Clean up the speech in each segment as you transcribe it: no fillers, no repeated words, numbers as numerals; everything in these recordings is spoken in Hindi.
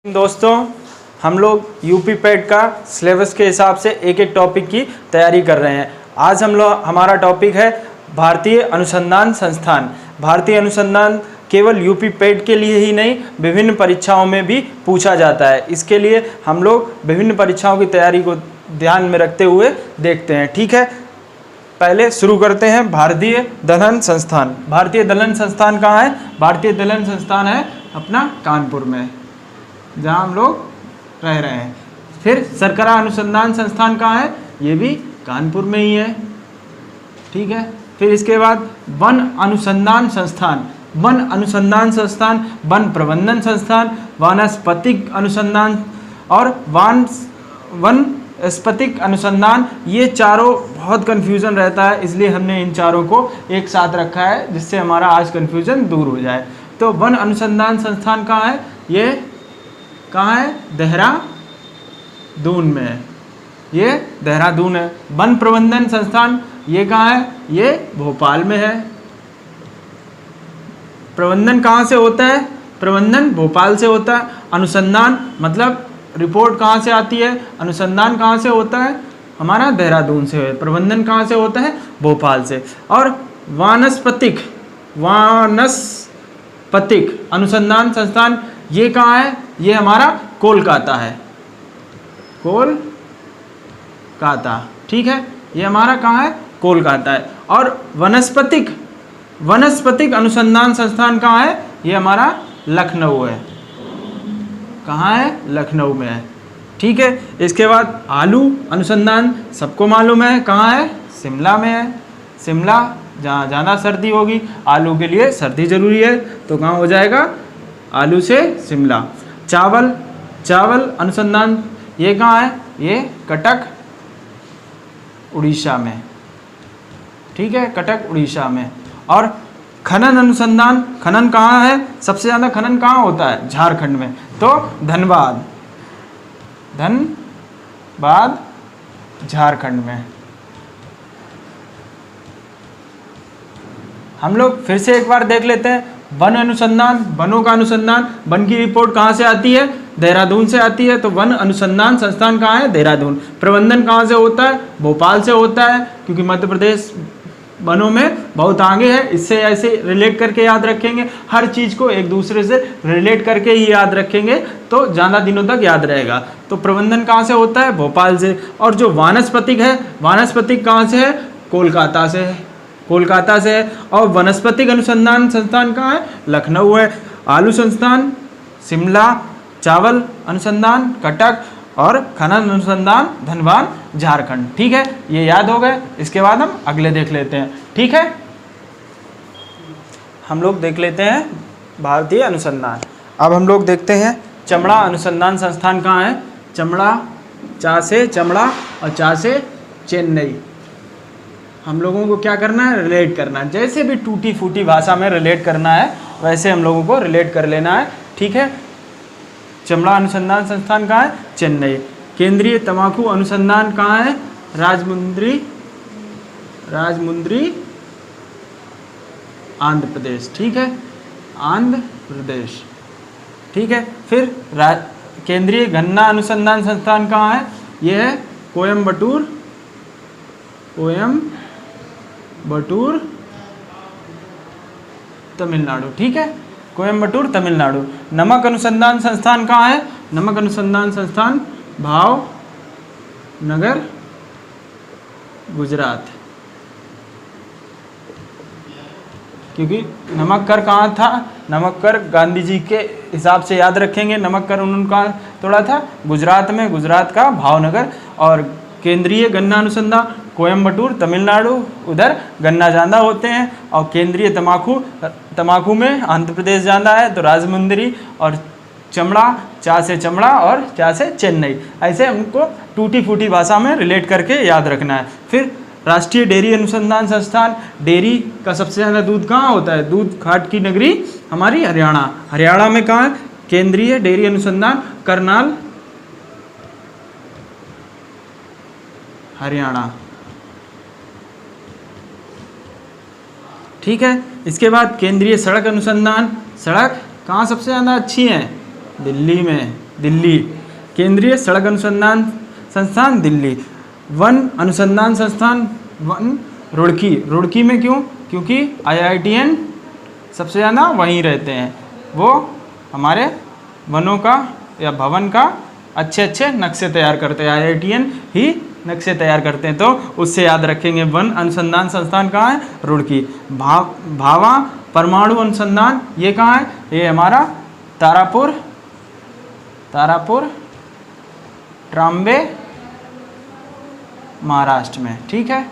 दोस्तों, हम लोग यूपी पैट का सिलेबस के हिसाब से एक एक टॉपिक की तैयारी कर रहे हैं। आज हमारा टॉपिक है भारतीय अनुसंधान संस्थान। भारतीय अनुसंधान केवल यूपी पैट के लिए ही नहीं, विभिन्न परीक्षाओं में भी पूछा जाता है। इसके लिए हम लोग विभिन्न परीक्षाओं की तैयारी को ध्यान में रखते हुए देखते हैं। ठीक है, पहले शुरू करते हैं भारतीय दलहन संस्थान। भारतीय दलहन संस्थान कहाँ है? भारतीय दलहन संस्थान है अपना कानपुर में, जहाँ हम लोग रह रहे हैं। फिर सरकरा अनुसंधान संस्थान कहाँ है? ये भी कानपुर में ही है। ठीक है, फिर इसके बाद वन अनुसंधान संस्थान, वन अनुसंधान संस्थान, वन प्रबंधन संस्थान, वानस्पतिक अनुसंधान और वनस्पतिक अनुसंधान। ये चारों बहुत कन्फ्यूज़न रहता है, इसलिए हमने इन चारों को एक साथ रखा है जिससे हमारा आज कन्फ्यूज़न दूर हो जाए। तो वन अनुसंधान संस्थान कहाँ है? ये कहाँ है? देहरादून में है, ये देहरादून है। वन प्रबंधन संस्थान ये कहाँ है? ये भोपाल में है। प्रबंधन कहाँ से होता है? प्रबंधन भोपाल से होता है। अनुसंधान मतलब रिपोर्ट कहाँ से आती है? अनुसंधान कहाँ से होता है? हमारा देहरादून से है। प्रबंधन कहाँ से होता है? भोपाल से। और वानस्पतिक अनुसंधान संस्थान ये कहाँ है? ये हमारा कोलकाता है, कोलकाता। ठीक है, ये हमारा कहाँ है? कोलकाता है। और वनस्पतिक अनुसंधान संस्थान कहाँ है? ये हमारा लखनऊ है। कहाँ है? लखनऊ में है। ठीक है, इसके बाद आलू अनुसंधान सबको मालूम है कहाँ है? शिमला में है। शिमला जहाँ ज़्यादा सर्दी होगी, आलू के लिए सर्दी ज़रूरी है, तो कहाँ हो जाएगा? आलू से शिमला। चावल अनुसंधान ये कहाँ है? ये कटक उड़ीसा में। ठीक है, कटक उड़ीसा में। और खनन अनुसंधान, खनन कहाँ है? सबसे ज़्यादा खनन कहाँ होता है? झारखंड में, तो धनबाद झारखंड में। हम लोग फिर से एक बार देख लेते हैं। वन अनुसंधान, वनों का अनुसंधान, वन की रिपोर्ट कहाँ से आती है? देहरादून से आती है, तो वन अनुसंधान संस्थान कहाँ है? देहरादून। प्रबंधन कहाँ से होता है? भोपाल से होता है, क्योंकि मध्य प्रदेश वनों में बहुत आगे है। इससे ऐसे रिलेट करके याद रखेंगे, हर चीज़ को एक दूसरे से रिलेट करके ही याद रखेंगे तो ज़्यादा दिनों तक याद रहेगा। तो प्रबंधन कहाँ से होता है? भोपाल से। और जो वानस्पतिक है, वानस्पतिक कहाँ से है? कोलकाता से है, कोलकाता से है। और वनस्पतिक अनुसंधान संस्थान कहाँ है? लखनऊ है। आलू संस्थान शिमला, चावल अनुसंधान कटक और खनन अनुसंधान धनबाद झारखंड। ठीक है, ये याद हो गए। इसके बाद हम अगले देख लेते हैं। ठीक है, हम लोग देख लेते हैं भारतीय अनुसंधान। अब हम लोग देखते हैं चमड़ा अनुसंधान संस्थान कहाँ है? चमड़ा, चा से चमड़ा और चा से चेन्नई। हम लोगों को क्या करना है? रिलेट करना है। जैसे भी टूटी फूटी भाषा में रिलेट करना है, वैसे हम लोगों को रिलेट कर लेना है। ठीक है, चमड़ा अनुसंधान संस्थान कहाँ है? चेन्नई। केंद्रीय तंबाकू अनुसंधान कहाँ है? राजमुंद्री आंध्र प्रदेश। ठीक है, आंध्र प्रदेश। ठीक है, फिर केंद्रीय गन्ना अनुसंधान संस्थान कहाँ है? यह है कोयम्बटूर तमिलनाडु। ठीक है, कोयम्बटूर तमिलनाडु। नमक अनुसंधान संस्थान कहाँ है? नमक अनुसंधान संस्थान भावनगर गुजरात। क्योंकि नमक कर कहाँ था? नमक कर गांधी जी के हिसाब से याद रखेंगे। नमक कर उन्होंने कहाँ तोड़ा था? गुजरात में, गुजरात का भावनगर। और केंद्रीय गन्ना अनुसंधान कोयम्बटूर तमिलनाडु, उधर गन्ना ज़्यादा होते हैं। और केंद्रीय तंबाकू में आंध्र प्रदेश ज़्यादा है, तो राजमुंदरी। और चमड़ा, चा से चमड़ा और चा से चेन्नई। ऐसे हमको टूटी फूटी भाषा में रिलेट करके याद रखना है। फिर राष्ट्रीय डेयरी अनुसंधान संस्थान, डेयरी का सबसे ज़्यादा दूध कहाँ होता है? दूध घाट की नगरी हमारी हरियाणा। हरियाणा में कहाँ है? केंद्रीय डेयरी अनुसंधान करनाल, हरियाणा। ठीक है, इसके बाद केंद्रीय सड़क अनुसंधान, सड़क कहाँ सबसे ज़्यादा अच्छी हैं? दिल्ली में। दिल्ली। केंद्रीय सड़क अनुसंधान संस्थान दिल्ली। वन अनुसंधान संस्थान वन रुड़की। रुड़की में क्यों? क्योंकि IITN सबसे ज़्यादा वहीं रहते हैं, वो हमारे वनों का या भवन का अच्छे अच्छे नक्शे तैयार करते हैं, IITN ही नक्शे तैयार करते हैं, तो उससे याद रखेंगे। वन अनुसंधान संस्थान कहाँ है? रुड़की। भाभा परमाणु अनुसंधान ये कहाँ है? ये हमारा तारापुर ट्राम्बे महाराष्ट्र में, ठीक है,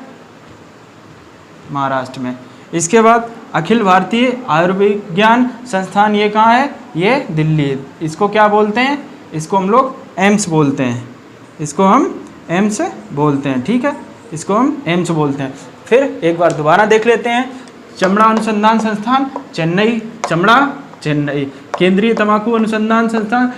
महाराष्ट्र में। इसके बाद अखिल भारतीय आयुर्विज्ञान संस्थान ये कहाँ है? ये दिल्ली। इसको क्या बोलते हैं? इसको हम लोग एम्स बोलते हैं, इसको हम एम्स बोलते हैं, ठीक है, इसको हम एम्स बोलते हैं। फिर एक बार दोबारा देख लेते हैं। चमड़ा अनुसंधान संस्थान चेन्नई, चमड़ा चेन्नई। केंद्रीय तंबाकू अनुसंधान संस्थान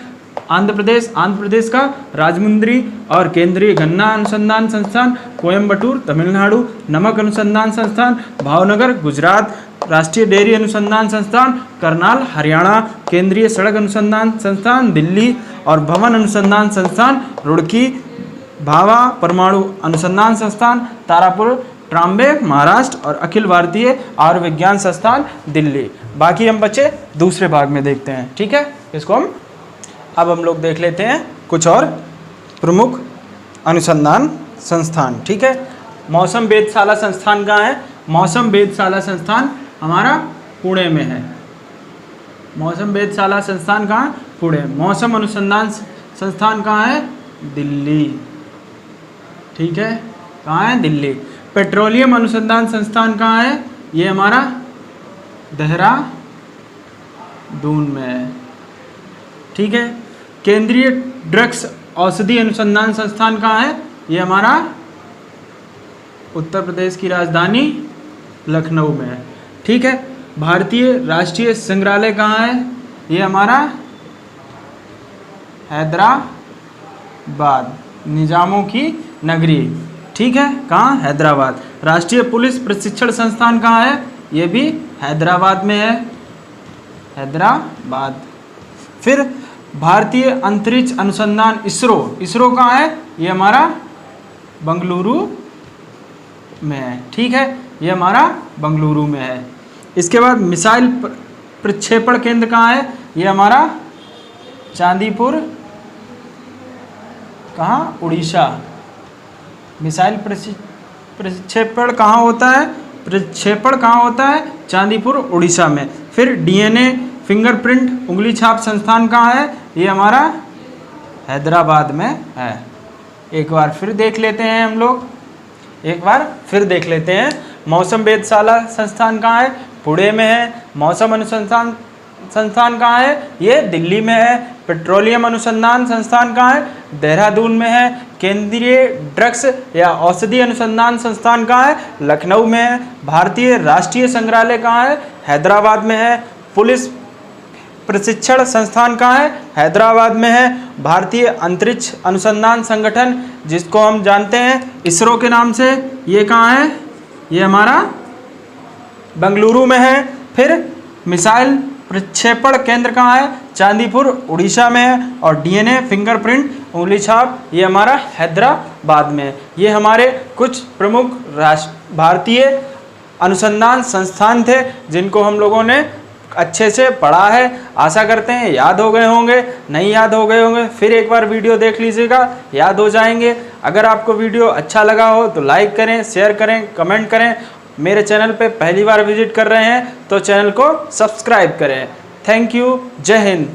आंध्र प्रदेश का राजमुंद्री। और केंद्रीय गन्ना अनुसंधान संस्थान कोयम्बटूर तमिलनाडु। नमक अनुसंधान संस्थान भावनगर गुजरात। राष्ट्रीय डेयरी अनुसंधान संस्थान करनाल हरियाणा। केंद्रीय सड़क अनुसंधान संस्थान दिल्ली। और भवन अनुसंधान संस्थान रुड़की। भाभा परमाणु अनुसंधान संस्थान तारापुर ट्राम्बे महाराष्ट्र। और अखिल भारतीय आयुर्विज्ञान संस्थान दिल्ली। बाकी हम बच्चे दूसरे भाग में देखते हैं, ठीक है। इसको हम लोग देख लेते हैं कुछ और प्रमुख अनुसंधान संस्थान, ठीक है। मौसम वेधशाला संस्थान कहाँ है? मौसम वेधशाला संस्थान हमारा पुणे में है। मौसम वेधशाला संस्थान कहाँ? पुणे। मौसम अनुसंधान संस्थान कहाँ है? दिल्ली, ठीक है, कहाँ है? दिल्ली। पेट्रोलियम अनुसंधान संस्थान कहाँ है? ये हमारा देहरादून में है, ठीक है। केंद्रीय ड्रग्स औषधि अनुसंधान संस्थान कहाँ है? ये हमारा उत्तर प्रदेश की राजधानी लखनऊ में है, ठीक है। भारतीय राष्ट्रीय संग्रहालय कहाँ है? ये हमारा हैदराबाद, निजामों की नगरी, ठीक है, कहाँ? हैदराबाद। राष्ट्रीय पुलिस प्रशिक्षण संस्थान कहाँ है? ये भी हैदराबाद में है, हैदराबाद। फिर भारतीय अंतरिक्ष अनुसंधान इसरो कहाँ है? ये हमारा बंगलुरु में है, ठीक है, ये हमारा बंगलुरु में है। इसके बाद मिसाइल प्रक्षेपण केंद्र कहाँ है? ये हमारा चांदीपुर, कहाँ? उड़ीसा। मिसाइल प्रक्षेपण कहाँ होता है? प्रक्षेपण कहाँ होता है? चांदीपुर उड़ीसा में। फिर DNA फिंगरप्रिंट उंगली छाप संस्थान कहाँ है? ये हमारा हैदराबाद में है। एक बार फिर देख लेते हैं हम लोग, एक बार फिर देख लेते हैं। मौसम वेधशाला संस्थान कहाँ है? पुणे में है। मौसम अनुसंधान संस्थान कहाँ है? ये दिल्ली में है। पेट्रोलियम अनुसंधान संस्थान कहाँ है? देहरादून में है। केंद्रीय ड्रग्स या औषधि अनुसंधान संस्थान कहाँ है? लखनऊ में है। भारतीय राष्ट्रीय संग्रहालय कहाँ है? हैदराबाद में है। पुलिस प्रशिक्षण संस्थान कहाँ है? हैदराबाद में है। भारतीय अंतरिक्ष अनुसंधान संगठन जिसको हम जानते हैं इसरो के नाम से, ये कहाँ है? ये हमारा बंगलुरु में है। फिर मिसाइल प्रक्षेपण केंद्र कहाँ है? चांदीपुर उड़ीसा में है। और DNA फिंगरप्रिंट उंगली छाप ये हमारा हैदराबाद में है। ये हमारे कुछ प्रमुख भारतीय अनुसंधान संस्थान थे जिनको हम लोगों ने अच्छे से पढ़ा है। आशा करते हैं याद हो गए होंगे, नहीं याद हो गए होंगे फिर एक बार वीडियो देख लीजिएगा, याद हो जाएंगे। अगर आपको वीडियो अच्छा लगा हो तो लाइक करें, शेयर करें, कमेंट करें। मेरे चैनल पे पहली बार विजिट कर रहे हैं तो चैनल को सब्सक्राइब करें। Thank you. जय हिंद।